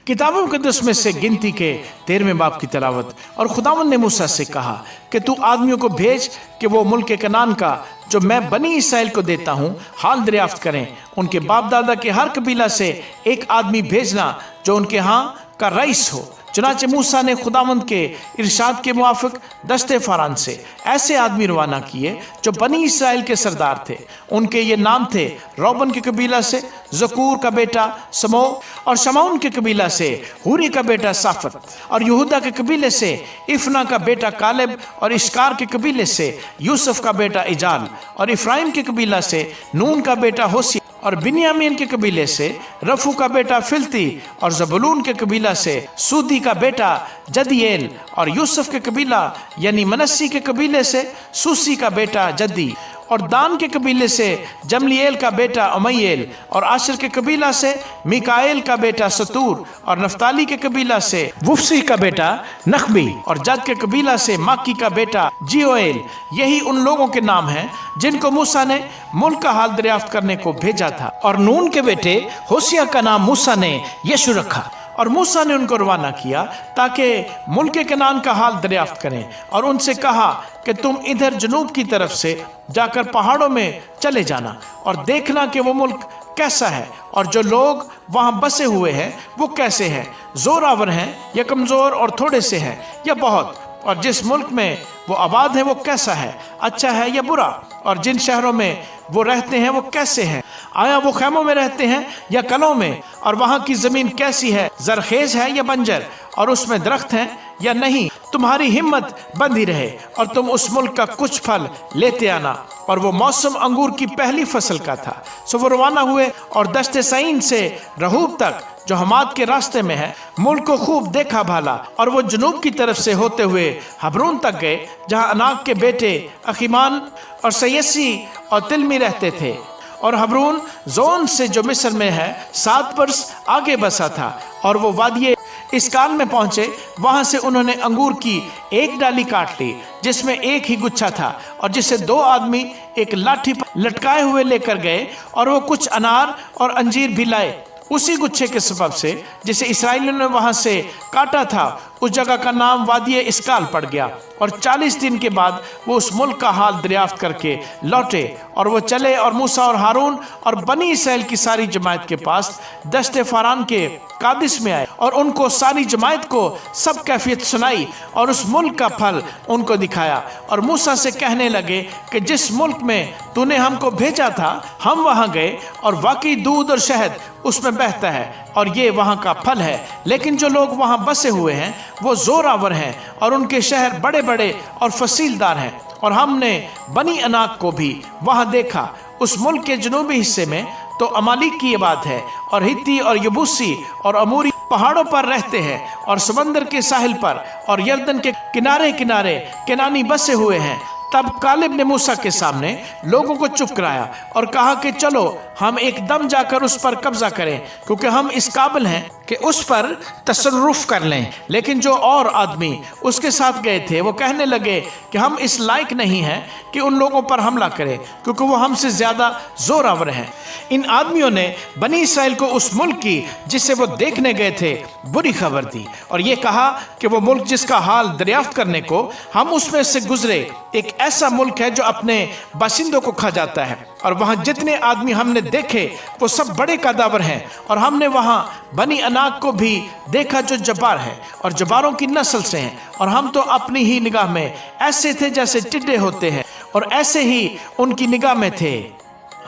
किताब मुकद्दस में से गिनती के 13वें बाब की तिलावत। और खुदावंद ने मूसा से कहा कि तू आदमियों को भेज कि वो मुल्क कनान का जो मैं बनी इसराइल को देता हूँ हाल दरियाफ्त करें। उनके बाप दादा के हर कबीला से एक आदमी भेजना जो उनके यहाँ का रईस हो। चुनाचे मूसा ने खुदावंद के इरशाद के मुआफिक दस्ते फारान से ऐसे आदमी रवाना किए जो बनी इसराइल के सरदार थे। उनके ये नाम थे: रोबन के कबीला से जकूर का बेटा समो, और शमौन के कबीला से हूरी का बेटा साफत, और यहूदा के कबीले से इफना का बेटा कालेब, और इश्कार के कबीले से यूसुफ का बेटा इजाल, और इफ्राइम के कबीला से नून का बेटा होसी, और बिन्यामीन के कबीले से रफू का बेटा फिल्ती, और जबूलून के कबीला से सूदी का बेटा जदिएल, और यूसुफ के कबीला यानी मनस्सी के कबीले से सूसी का बेटा जद्दी, और दान के कबीले से जमलीएल का बेटा उमैएल, और आशर के कबीला से मिकाएल का बेटा सतूर, और नफ्ताली के कबीला से वुफसी का बेटा नखबी, और जद के कबीला से माकी का बेटा जियोएल। यही उन लोगों के नाम हैं जिनको मूसा ने मुल्क का हाल दरियाफ्त करने को भेजा था। और नून के बेटे होशिया का नाम मूसा ने यशु रखा। और मूसा ने उनको रवाना किया ताकि मुल्क कनान का हाल दरियाफ्त करें, और उनसे कहा कि तुम इधर जनूब की तरफ से जाकर पहाड़ों में चले जाना और देखना कि वो मुल्क कैसा है, और जो लोग वहाँ बसे हुए हैं वो कैसे हैं, जोरावर हैं या कमज़ोर और थोड़े से हैं या बहुत, और जिस मुल्क में वो आबाद है वो कैसा है, अच्छा है या बुरा, और जिन शहरों में वो रहते हैं वो कैसे हैं, आया वो खैमों में रहते हैं या कलों में, और वहाँ की ज़मीन कैसी है, जरखेज है या बंजर, और उसमें दरख्त हैं या नहीं। तुम्हारी हिम्मत बंधी रहे और तुम उस मुल्क का कुछ फल लेते आना। और वो मौसम अंगूर की पहली फसल का था। सो वो रवाना हुए और दश्ते सईन से रहूब तक जो हमाद के रास्ते में है मुल्क को खूब देखा भाला, और वो जनूब की तरफ से होते हुए हबरून तक गए जहाँ अनाक के बेटे अखीमान और सयसी और तिलमी रहते थे। और हबरून जोन से जो मिस्र में है 7 बरस आगे बसा था। और वो वादिये इस काल में पहुंचे, वहां से उन्होंने अंगूर की एक डाली काट ली जिसमें एक ही गुच्छा था, और जिसे 2 आदमी एक लाठी पर लटकाए हुए लेकर गए, और वो कुछ अनार और अंजीर भी लाए। उसी गुच्छे के सबब से जिसे इसराइलियों ने वहां से काटा था उस जगह का नाम वादिये इसकाल पड़ गया। और 40 दिन के बाद वो उस मुल्क का हाल दरियाफ्त करके लौटे। और वो चले और मूसा और हारून और बनी इसराइल की सारी जमात के पास दश्ते फारान के कादिस में आए, और उनको सारी जमात को सब कैफियत सुनाई और उस मुल्क का फल उनको दिखाया। और मूसा से कहने लगे कि जिस मुल्क में तूने हमको भेजा था हम वहाँ गए, और वाकई दूध और शहद उसमें बहता है, और ये वहाँ का फल है। लेकिन जो लोग वहाँ बसे हुए हैं वो जोरावर हैं, और उनके शहर बड़े बड़े और फसीलदार हैं। और हमने बनी अनाक को भी वहाँ देखा। उस मुल्क के जनूबी हिस्से में तो अमालिक की आबाद है, और हित्ती और यबूसी और अमूरी पहाड़ों पर रहते हैं, और समंदर के साहिल पर और यरदन के किनारे किनारे केनानी बसे हुए हैं। तब कालेब ने मूसा के सामने लोगों को चुप कराया और कहा कि चलो हम एकदम जाकर उस पर कब्जा करें, क्योंकि हम इस काबिल हैं कि उस पर तसर्रुफ कर लें। लेकिन जो और आदमी उसके साथ गए थे वो कहने लगे कि हम इस लायक नहीं हैं कि उन लोगों पर हमला करें, क्योंकि वो हमसे ज़्यादा जोरावर हैं। इन आदमियों ने बनी इसराइल को उस मुल्क की जिसे वो देखने गए थे बुरी खबर दी, और ये कहा कि वो मुल्क जिसका हाल दरियाफ्त करने को हम उसमें से गुजरे एक ऐसा मुल्क है जो अपने बाशिंदों को खा जाता है, और वहाँ जितने आदमी हमने देखे वो सब बड़े कदावर हैं। और हमने वहाँ बनी अनाक को भी देखा जो जब्बार है और जब्बारों की नस्ल से हैं, और हम तो अपनी ही निगाह में ऐसे थे जैसे टिड्डे होते हैं, और ऐसे ही उनकी निगाह में थे।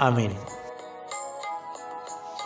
आमीन।